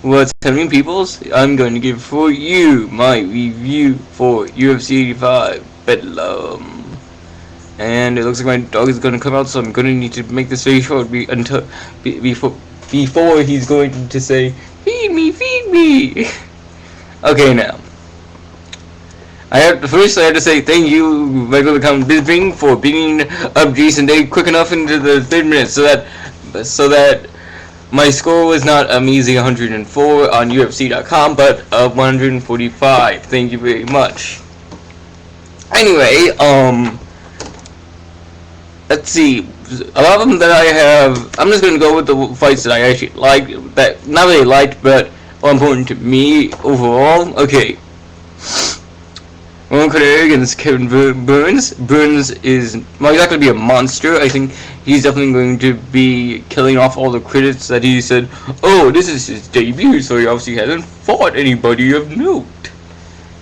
What's happening, peoples? I'm going to give for you my review for UFC 85 Bedlam. And it looks like my dog is going to come out, so I'm going to need to make this very short before he's going to say, feed me, feed me. Okay, now. I have to say thank you, regular account Bisping, for beating up Jason Day quick enough into the 3rd minute so that my score was not a measly 104 on UFC.com, but 145. Thank you very much. Anyway, let's see. A lot of them that I have, I'm just going to go with the fights that I actually liked, that not really liked, but are important to me overall. Okay. Ron Carter against Kevin Burns. Burns is not exactly be a monster. I think he's definitely going to be killing off all the critics that he said, oh, this is his debut, so he obviously hasn't fought anybody of note.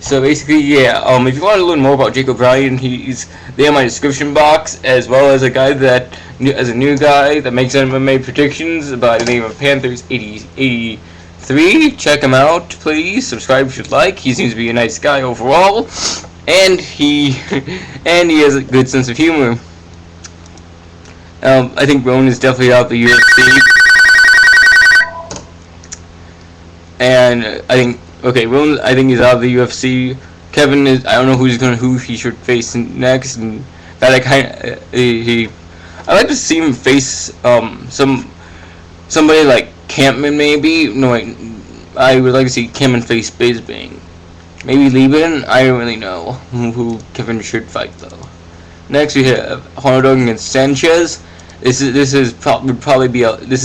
So basically, yeah, if you want to learn more about Jake O'Brien, he's there in my description box, as well as a new guy that makes MMA predictions by the name of Panthers 8083. Check him out, please. Subscribe if you'd like. He seems to be a nice guy overall, and he has a good sense of humor. I think Rowan is definitely out of the UFC, and Rowan, I think he's out of the UFC. Kevin is, I don't know who he should face next, and that I like to see him face somebody like Campman, maybe. No, wait, I would like to see Campman face Bisping. Maybe Lieben. I don't really know who Kevin should fight though. Next we have Hardong against Sanchez. This is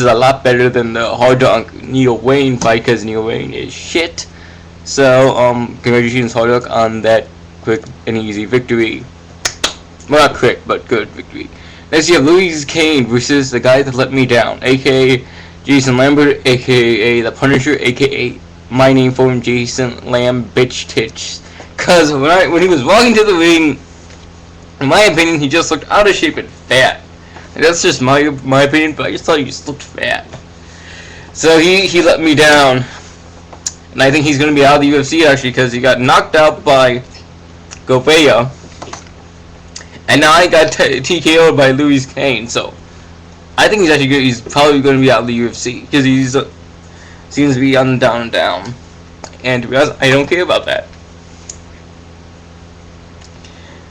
a lot better than the Hardong Neil Wayne fight, because Neil Wayne is shit. So congratulations Hardong on that quick and easy victory. Well, not quick, but good victory. Next you have Louis Kane versus the guy that let me down, aka Jason Lambert, aka The Punisher, aka my name for him, Jason Lamb Bitch Titch. Cause when he was walking to the ring, in my opinion, he just looked out of shape and fat. And that's just my opinion, but I just thought he just looked fat. So he let me down, and I think he's gonna be out of the UFC actually, because he got knocked out by Gouveia, and now I got TKO'd by Louis Kane. So I think he's actually good. He's probably going to be out of the UFC because he seems to be on the down and down. And to be honest, I don't care about that.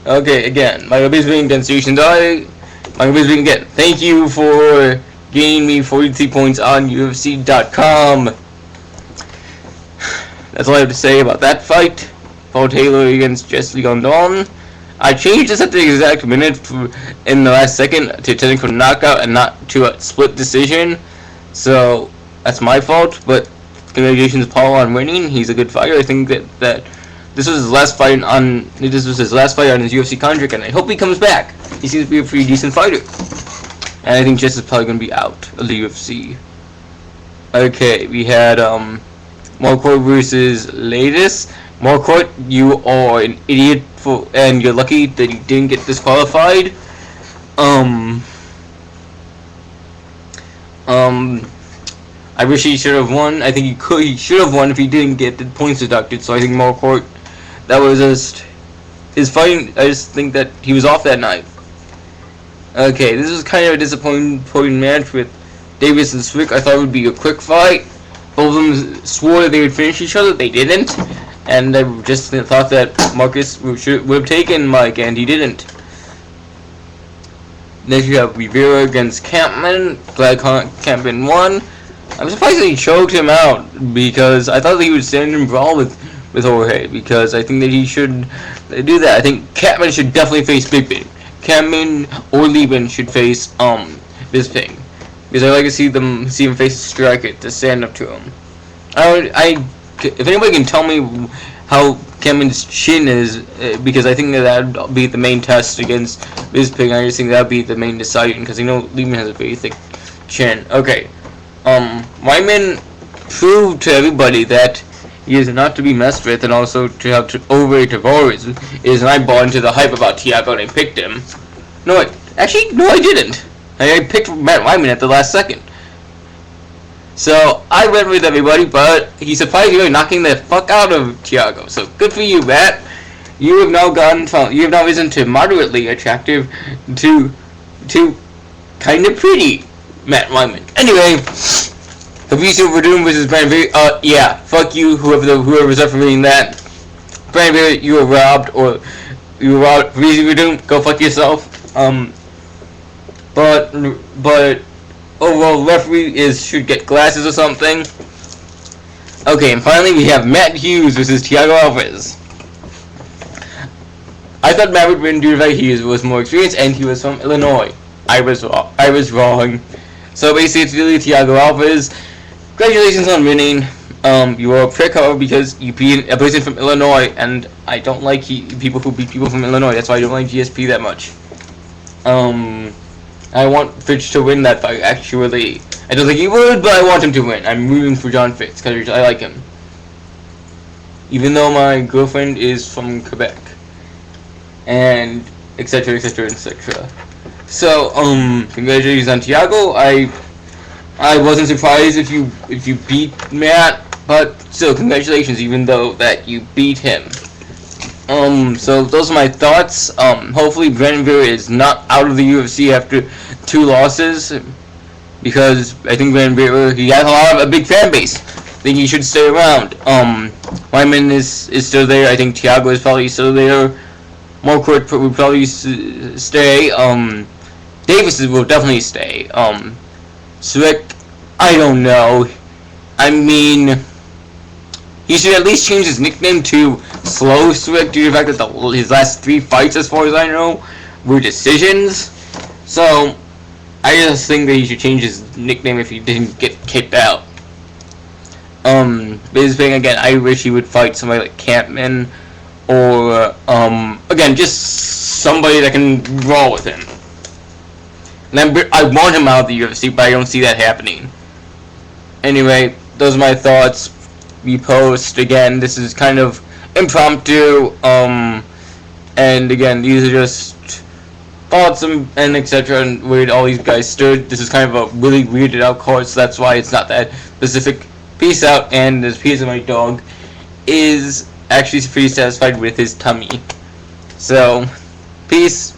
Okay, again, Michael Bisping against Jason Day. Michael Bisping again. Thank you for gaining me 43 points on UFC.com. That's all I have to say about that fight. Paul Taylor against Jesse Gondon. I changed this at the exact minute in the last second to technical knockout and not to a split decision. So that's my fault, but congratulations Paul on winning. He's a good fighter. I think that this was his last fight on his UFC contract, and I hope he comes back. He seems to be a pretty decent fighter. And I think Jess is probably going to be out of the UFC. Okay, we had Marquardt versus Latest. Marquardt, you are an idiot and you're lucky that you didn't get disqualified. I wish he should have won. I think he should have won if he didn't get the points deducted. So I think Marquardt, that was just his fighting. I just think that he was off that night. Okay, this was kind of a disappointing match with Davis and Swick. I thought it would be a quick fight. Both of them swore that they would finish each other. They didn't. And I just thought that Marcus would have taken Mike, and he didn't. Next you have Rivera against Campman. Glad Campman won. I'm surprised that he choked him out, because I thought that he would stand and brawl with Jorge, because I think that he should do that. I think Campman should definitely face Bisping. Campman or Lieben should face Bisping, because I like to see him face a striker to stand up to him. If anybody can tell me how Cameron's chin is, because I think that would be the main test against Bisping. I just think that would be the main deciding, because Lieben has a very thick chin. Okay, Wyman proved to everybody that he is not to be messed with, and also to have to overrate Tavares. And I bought into the hype about Thiago and I picked him. No, I didn't. I picked Matt Wyman at the last second. So I went with everybody, but he surprised me by knocking the fuck out of Tiago. So good for you, Matt. You have now risen to moderately attractive to kind of pretty Matt Wyman. Anyway, Fabricio Verdun versus Brandon. Yeah, fuck you, whoever's refereeing that. Brandon, you were robbed, or you were robbed. Fabricio Verdun, go fuck yourself. But overall, referee should get glasses or something. Okay, and finally we have Matt Hughes versus Thiago Alves. I thought Matt would win due to the fact he was more experienced and he was from Illinois. I was wrong. So basically, it's really Thiago Alves. Congratulations on winning. You are a prick, however, because you beat a person from Illinois, and I don't like people who beat people from Illinois. That's why I don't like GSP that much. I want Fitch to win that fight, actually. I don't think he would, but I want him to win. I'm rooting for John Fitch, because I like him. Even though my girlfriend is from Quebec. And etc, etc, etc. So, congratulations on Thiago. I wasn't surprised if you beat Matt, but still, congratulations, even though that you beat him. So those are my thoughts. Hopefully Brandon Vera is not out of the UFC after 2 losses, because I think Brandon Vera, he has a big fan base. I think he should stay around. Wyman is still there. I think Thiago is probably still there. Marquardt will probably stay. Davis will definitely stay. Swick, I don't know. I mean, he should at least change his nickname to Slow Swick due to the fact that his last 3 fights, as far as I know, were decisions. So, I just think that he should change his nickname if he didn't get kicked out. Bisping, again, I wish he would fight somebody like Campman, or, again, just somebody that can brawl with him. And I want him out of the UFC, but I don't see that happening. Anyway, those are my thoughts. Repost, again, this is kind of impromptu, and again, these are just thoughts and etc, and where all these guys stood. This is kind of a really weirded out card, so that's why it's not that specific. Peace out, and this piece of my dog is actually pretty satisfied with his tummy. So, peace.